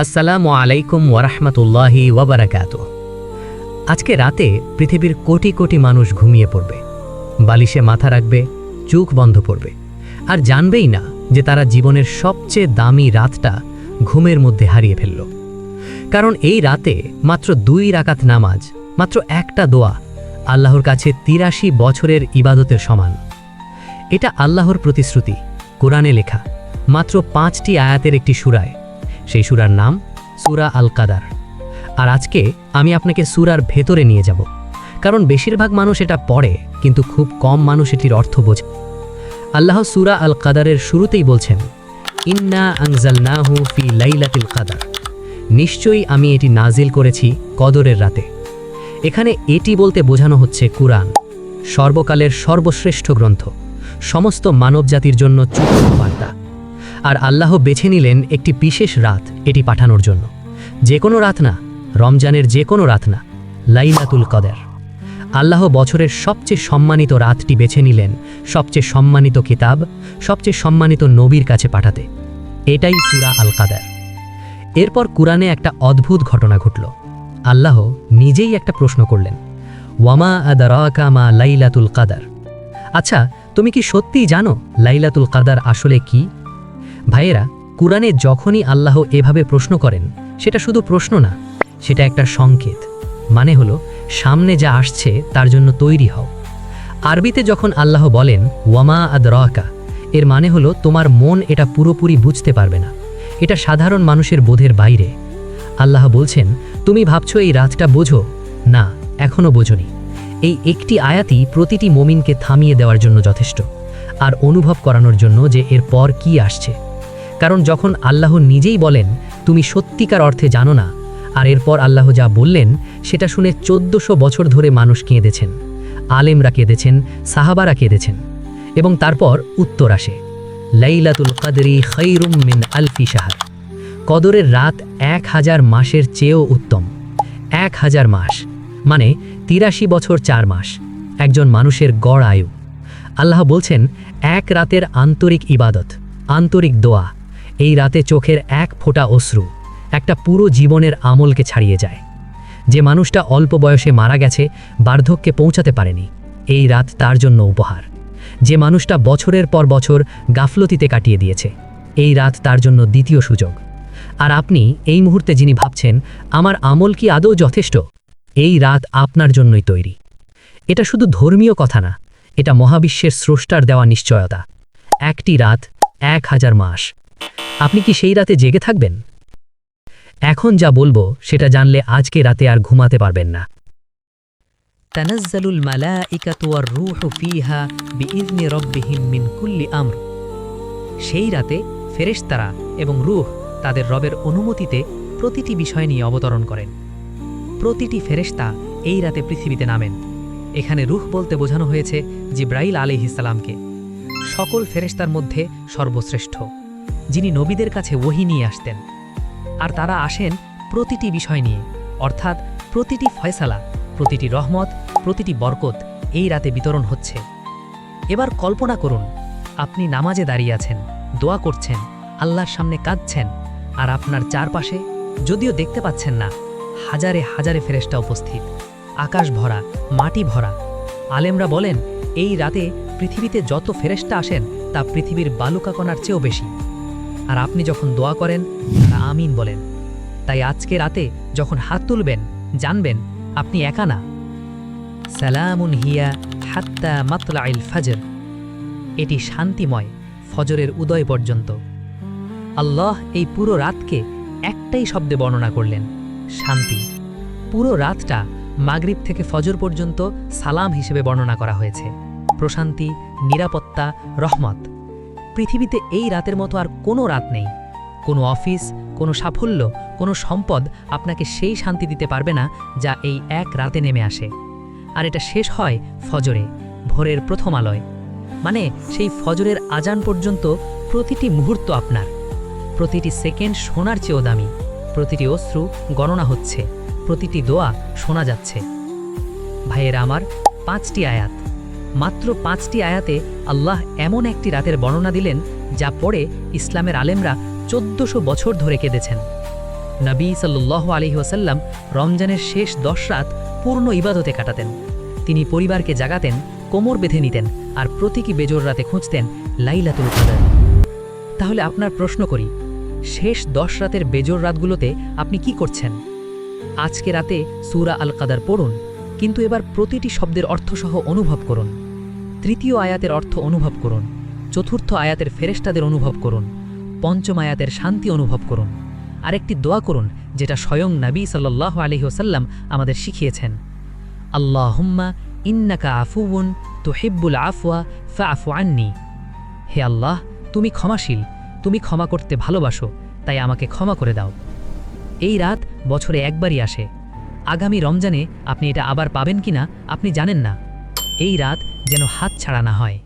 আসসালামু আলাইকুম ওয়ারাহমাতুল্লাহি ওয়াবারাকাতুহু। আজকে রাতে পৃথিবীর কোটি কোটি মানুষ ঘুমিয়ে পড়বে, বালিশে মাথা রাখবে, চোখ বন্ধ করবে, আর জানবেই না যে তারা জীবনের সবচেয়ে দামি রাতটা ঘুমের মধ্যে হারিয়ে ফেলল। কারণ এই রাতে মাত্র 2 রাকাত নামাজ, মাত্র একটা দোয়া আল্লাহর কাছে 83 বছরের ইবাদতের সমান। এটা আল্লাহর প্রতিশ্রুতি, কোরআনে লেখা, মাত্র 5টি আয়াতের একটি সূরায়। সেই সূরার নাম সূরা আল কাদার। আর আজকে আমি আপনাকে সূরার ভেতরে নিয়ে যাব, কারণ বেশিরভাগ মানুষ এটা পড়ে কিন্তু খুব কম মানুষ এটির অর্থ বোঝে। আল্লাহ সূরা আল কাদারের শুরুতেই বলছেন, ইন্না আনজালনাহু ফি লাইলাতিল কাদার, নিশ্চয়ই আমি এটি নাজিল করেছি কদরের রাতে। এখানে এটি বলতে বোঝানো হচ্ছে কুরআন, সর্বকালের সর্বশ্রেষ্ঠ গ্রন্থ, সমস্ত মানবজাতির জন্য চূড়ান্ত বার্তা। আর আল্লাহ বেছে নিলেন একটি বিশেষ রাত এটি পাঠানোর জন্য। যে কোনো রাত না, রমজানের যে কোনো রাত না, লাইলাতুল কদর। আল্লাহ বছরের সবচেয়ে সম্মানিত রাতটি বেছে নিলেন সবচেয়ে সম্মানিত কিতাব, সবচেয়ে সম্মানিত নবীর কাছে পাঠাতে। এটাই সূরা আল কাদার। এরপর কুরআনে একটা অদ্ভুত ঘটনা ঘটল। আল্লাহ নিজেই একটা প্রশ্ন করলেন, ওয়ামা আদরাকা মা লাইলাতুল কাদার। আচ্ছা, তুমি কি সত্যিই জানো লাইলাতুল কাদার আসলে কি? ভাইয়েরা, কুরআনে যখনই আল্লাহ এভাবে প্রশ্ন করেন, সেটা শুধু প্রশ্ন না, সেটা একটা সংকেত। মানে হলো সামনে যা আসছে তার জন্য তৈরি হও। আরবিতে যখন আল্লাহ বলেন ওয়ামা আদরাকা, এর মানে হলো তোমার মন এটা পুরোপুরি বুঝতে পারবে না, এটা সাধারণ মানুষের বোধের বাইরে। আল্লাহ বলছেন, তুমি ভাবছো এই রাতটা বোঝো না, এখনো বোঝোনি। এই একটি আয়াতই প্রতিটি মুমিনকে থামিয়ে দেওয়ার জন্য যথেষ্ট, আর অনুভব করানোর জন্য যে এর পর কি আসছে। কারণ যখন আল্লাহ নিজেই বলেন তুমি সত্যিকার অর্থে জানো না, আর এরপর আল্লাহ যা বললেন সেটা শুনে 1400 বছর ধরে মানুষ কেঁদেছেন, আলেমরা কেঁদেছেন, সাহাবারা কেঁদেছেন। এবং তারপর উত্তর আসে, লাইলাতুল কদরি খায়রুম মিন আলফি শাহর। কদরের রাত 1000 মাসের চেয়েও উত্তম। 1000 মাস মানে 83 বছর 4 মাস, একজন মানুষের গড় আয়ু। আল্লাহ বলছেন, এক রাতের আন্তরিক ইবাদত, আন্তরিক দোয়া, এই রাতে চোখের এক ফোঁটা অশ্রু একটা পুরো জীবনের আমলকে ছাড়িয়ে যায়। যে মানুষটা অল্প বয়সে মারা গেছে, বার্ধক্যে পৌঁছাতে পারেনি, এই রাত তার জন্য উপহার। যে মানুষটা বছরের পর বছর গাফলতিতে কাটিয়ে দিয়েছে, এই রাত তার জন্য দ্বিতীয় সুযোগ। আর আপনি এই মুহূর্তে যিনি ভাবছেন আমার আমল কি আদৌ যথেষ্ট, এই রাত আপনার জন্যই তৈরি। এটা শুধু ধর্মীয় কথা না, এটা মহাবিশ্বের স্রষ্টার দেওয়া নিশ্চয়তা। একটি রাত, 1000 মাস। আপনি কি সেই রাতে জেগে থাকবেন? এখন যা বলবো সেটা জানলে আজকে রাতে আর ঘুমাতে পারবেন না। তানাজ্জালুল মালাইকাতু ওয়ার রূহু ফীহা বিইذনি রাব্বিহিম মিন কুল্লি আমর। সেই রাতে ফেরেশতারা এবং রূহ তাদের রবের অনুমতিতে প্রতিটি বিষয় নিয়ে অবতরণ করেন। প্রতিটি ফেরেশতা এই রাতে পৃথিবীতে নামেন। এখানে রূহ বলতে বোঝানো হয়েছে জিবরাইল আলাইহিস সালামকে, সকল ফেরেশতার মধ্যে সর্বশ্রেষ্ঠ, যিনি নবীদের কাছে ওহী নিয়ে আসতেন। আর তারা আসেন প্রতিটি বিষয় নিয়ে, অর্থাৎ প্রতিটি ফয়সালা, প্রতিটি রহমত, প্রতিটি বরকত এই রাতে বিতরণ হচ্ছে। এবার কল্পনা করুন, আপনি নামাজে দাঁড়িয়ে আছেন, দোয়া করছেন, আল্লাহর সামনে কাঁদছেন, আর আপনার চারপাশে, যদিও দেখতে পাচ্ছেন না, হাজারে হাজারে ফেরেশতা উপস্থিত, আকাশ ভরা, মাটি ভরা। আলেমরা বলেন এই রাতে পৃথিবীতে যত ফেরেশতা আসেন তা পৃথিবীর বালুকাকণার চেয়েও বেশি। আর আপনি যখন দোয়া করেন তা আমিন বলেন। তাই আজকে রাতে যখন হাত তুলবেন, জানবেন আপনি একা না। সালামুন হিয়া হাত্তা মাতলাইল ফজর, এটি শান্তিময় ফজরের উদয় পর্যন্ত। আল্লাহ এই পুরো রাতকে একটাই শব্দে বর্ণনা করলেন, শান্তি। পুরো রাতটা মাগরিব থেকে ফজর পর্যন্ত সালাম হিসেবে বর্ণনা করা হয়েছে, প্রশান্তি, নিরাপত্তা, রহমত। পৃথিবীতে এই রাতের মতো আর কোনো রাত নেই। কোনো অফিস, কোনো সাফল্য, কোনো সম্পদ আপনাকে সেই শান্তি দিতে পারবে না যা এই এক রাতে নেমে আসে। আর এটা শেষ হয় ফজরে, ভোরের প্রথম আলোয়। মানে সেই ফজরের আজান পর্যন্ত প্রতিটি মুহূর্ত আপনার, প্রতিটি সেকেন্ড সোনার চেয়েও দামি, প্রতিটি অশ্রু গণনা হচ্ছে, প্রতিটি দোয়া শোনা যাচ্ছে। ভাইয়েরা আমার, 5টি আয়াত, মাত্র 5টি আয়াতে আল্লাহ এমন একটি রাতের বর্ণনা দিলেন যা পড়ে ইসলামের আলেমরা 1400 বছর ধরে কেঁদেছেন। নবী সাল্লাল্লাহু আলাইহি ওয়াসাল্লাম রমজানের শেষ 10 রাত পূর্ণ ইবাদতে কাটাতেন। তিনি পরিবারকে জাগাতেন, কোমর বেঁধে নিতেন আর প্রতীকী বেজোর রাতে খুঁজতেন লাইলাতুল কদর। তাহলে আপনার প্রশ্ন করি, শেষ 10 রাতের বেজোর রাতগুলোতে আপনি কি করছেন? আজকে রাতে সূরা আল কদর পড়ুন, কিন্তু এবার প্রতিটি শব্দের অর্থসহ অনুভব করুন। তৃতীয় আয়াতের অর্থ অনুভব করুন, চতুর্থ আয়াতের ফেরেশতাদের অনুভব করুন, পঞ্চম আয়াতের শান্তি অনুভব করুন। আরেকটি দোয়া করুন যেটা স্বয়ং নবী সাল্লাল্লাহু আলাইহি ওয়াসাল্লাম আমাদের শিখিয়েছেন। আল্লাহুম্মা ইন্নাকা আফুউন তুহিব্বুল আফওয়া ফাআফু আন্নি। হে আল্লাহ, তুমি ক্ষমাশীল, তুমি ক্ষমা করতে ভালোবাসো, তাই আমাকে ক্ষমা করে দাও। এই রাত বছরে একবারই আসে। আগামী রমজানে আপনি এটা আবার পাবেন কিনা আপনি জানেন না। এই রাত যেন হাত ছাড়া না হয়।